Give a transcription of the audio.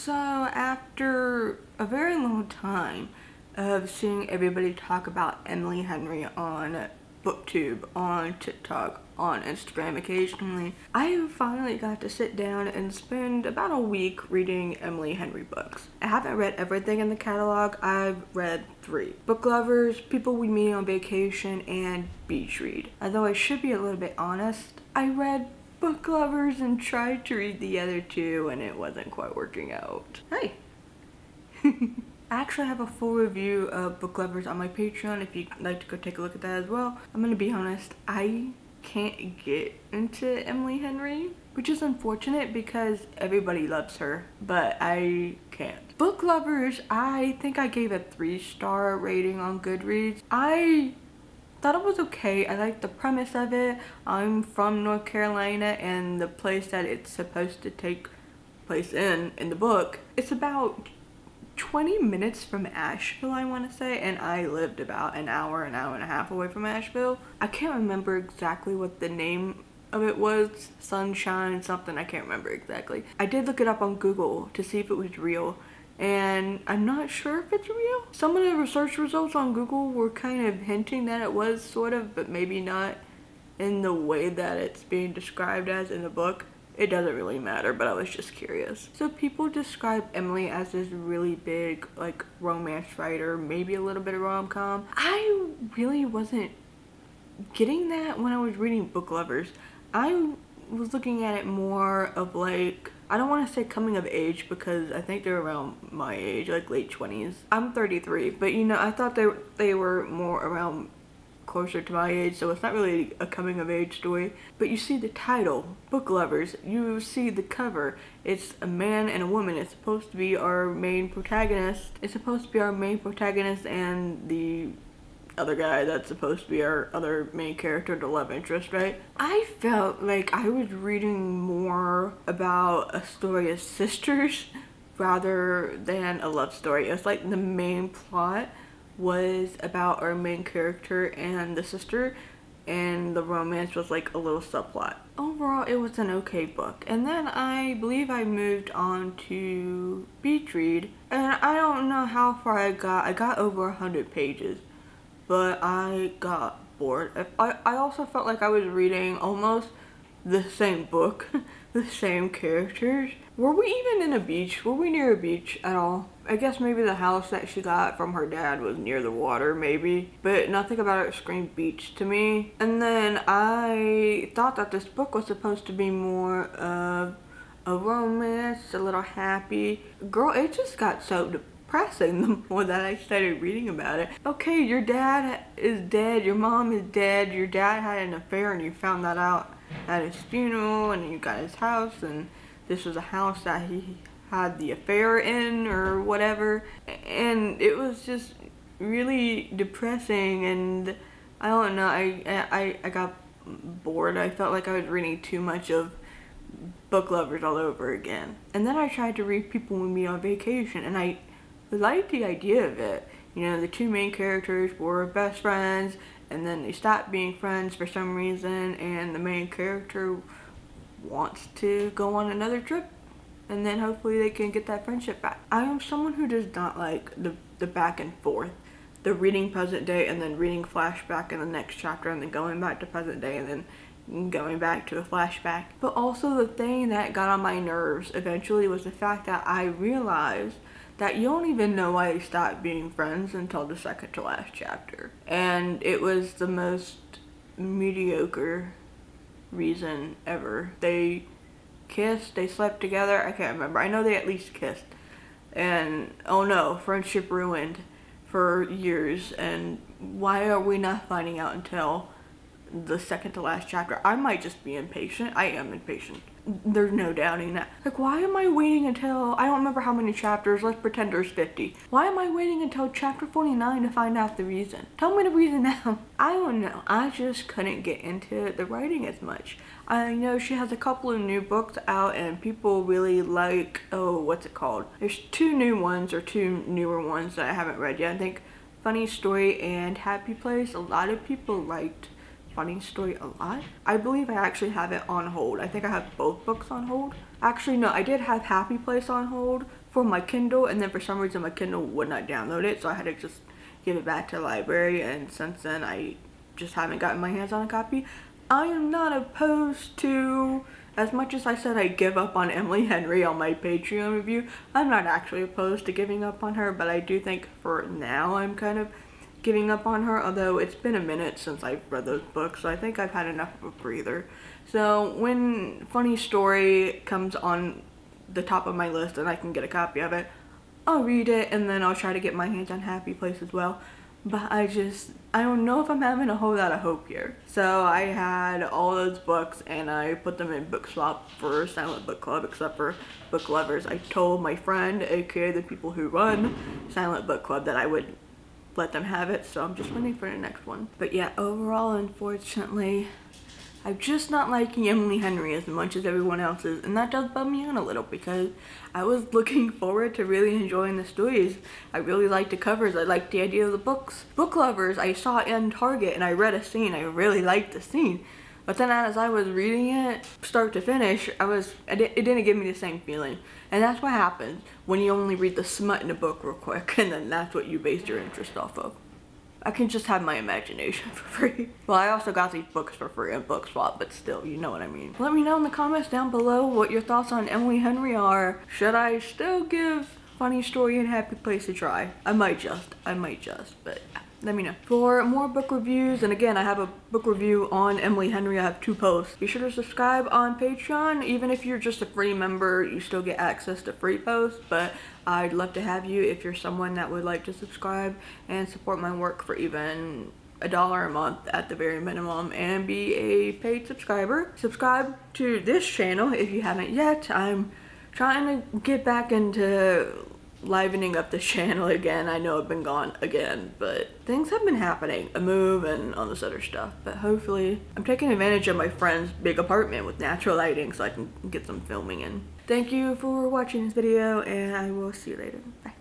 So after a very long time of seeing everybody talk about Emily Henry on BookTube, on TikTok, on Instagram occasionally, I finally got to sit down and spend about a week reading Emily Henry books. I haven't read everything in the catalog. I've read 3. Book Lovers, People We Meet on Vacation, and Beach Read. Although I should be a little bit honest, I read Book Lovers and tried to read the other 2 and it wasn't quite working out. Hey! I actually have a full review of Book Lovers on my Patreon if you'd like to go take a look at that as well. I'm gonna be honest, I can't get into Emily Henry, which is unfortunate because everybody loves her, but I can't. Book Lovers, I think I gave a 3-star rating on Goodreads. I thought it was okay. I liked the premise of it. I'm from North Carolina, and the place that it's supposed to take place in the book, it's about 20 minutes from Asheville, I want to say, and I lived about an hour and a half away from Asheville. I can't remember exactly what the name of it was. Sunshine something, I can't remember exactly. I did look it up on Google to see if it was real, and I'm not sure if it's real. Some of the research results on Google were kind of hinting that it was sort of, but maybe not in the way that it's being described as in the book. It doesn't really matter, but I was just curious. So people describe Emily as this really big, like, romance writer, maybe a little bit of rom-com. I really wasn't getting that when I was reading Book Lovers. I was looking at it more of like, I don't want to say coming of age because I think they're around my age, like late 20s. I'm 33, but you know, I thought they were more around closer to my age, so it's not really a coming of age story. But you see the title, Book Lovers, you see the cover, it's a man and a woman. It's supposed to be our main protagonist. It's supposed to be our main protagonist and the other guy that's supposed to be our other main character, the love interest, right? I felt like I was reading more about a story of sisters rather than a love story. It's like the main plot was about our main character and the sister, and the romance was like a little subplot. Overall, it was an okay book. And then I believe I moved on to Beach Read, and I don't know how far I got over 100 pages, but I got bored. I also felt like I was reading almost the same book, the same characters. Were we even in a beach? Were we near a beach at all? I guess maybe the house that she got from her dad was near the water, maybe. But nothing about it screamed beach to me. And then I thought that this book was supposed to be more of a romance, a little happy. Girl, it just got so depressing the more that I started reading about it. Okay, your dad is dead, your mom is dead, your dad had an affair and you found that out at his funeral, and you got his house, and this was a house that he had the affair in or whatever, and it was just really depressing. And I don't know, I got bored. I felt like I was reading too much of Book Lovers all over again. And then I tried to read People We Meet on Vacation, and I liked the idea of it. You know, the 2 main characters were best friends, and then they stopped being friends for some reason, and the main character wants to go on another trip, and then hopefully they can get that friendship back. I am someone who does not like the back and forth. The reading present day and then reading flashback in the next chapter and then going back to present day and then going back to a flashback. But also the thing that got on my nerves eventually was the fact that I realized that you don't even know why they stopped being friends until the second to last chapter. And it was the most mediocre reason ever. They kissed, they slept together, I can't remember. I know they at least kissed. And oh no, friendship ruined for years. And why are we not finding out until the second to last chapter? I might just be impatient. I am impatient. There's no doubting that. Like, why am I waiting until, I don't remember how many chapters, let's pretend there's 50. Why am I waiting until chapter 49 to find out the reason? Tell me the reason now. I don't know. I just couldn't get into the writing as much. I know she has a couple of new books out and people really like, oh, what's it called? There's 2 new ones or 2 newer ones that I haven't read yet. I think Funny Story and Happy Place. A lot of people liked Funny Story a lot. I believe I actually have it on hold. I think I have both books on hold. Actually, no, I did have Happy Place on hold for my Kindle, and then for some reason my Kindle would not download it, so I had to just give it back to the library, and since then I just haven't gotten my hands on a copy. I am not opposed to, as much as I said I give up on Emily Henry on my Patreon review, I'm not actually opposed to giving up on her, but I do think for now I'm kind of giving up on her, although it's been a minute since I've read those books, so I think I've had enough of a breather. So when Funny Story comes on the top of my list and I can get a copy of it, I'll read it, and then I'll try to get my hands on Happy Place as well. But I don't know if I'm having a whole lot of hope here. So I had all those books and I put them in Book Swap for Silent Book Club, except for Book Lovers. I told my friend, aka the people who run Silent Book Club, that I would let them have it, so I'm just waiting for the next one. But yeah, overall, unfortunately, I'm just not liking Emily Henry as much as everyone else is, and that does bum me out a little because I was looking forward to really enjoying the stories. I really liked the covers, I liked the idea of the books. Book Lovers, I saw in Target and I read a scene, I really liked the scene. But then as I was reading it, start to finish, it didn't give me the same feeling. And that's what happens when you only read the smut in a book real quick, and then that's what you base your interest off of. I can just have my imagination for free. Well, I also got these books for free on Book Swap, but still, you know what I mean. Let me know in the comments down below what your thoughts on Emily Henry are. Should I still give Funny Story and Happy Place a try? I might just, but let me know. For more book reviews, and again, I have a book review on Emily Henry. I have 2 posts. Be sure to subscribe on Patreon. Even if you're just a free member, you still get access to free posts, but I'd love to have you if you're someone that would like to subscribe and support my work for even $1 a month at the very minimum and be a paid subscriber. Subscribe to this channel if you haven't yet. I'm trying to get back into livening up the channel again. I know I've been gone again, but things have been happening. A move and all this other stuff, but hopefully I'm taking advantage of my friend's big apartment with natural lighting so I can get some filming in. Thank you for watching this video, and I will see you later. Bye.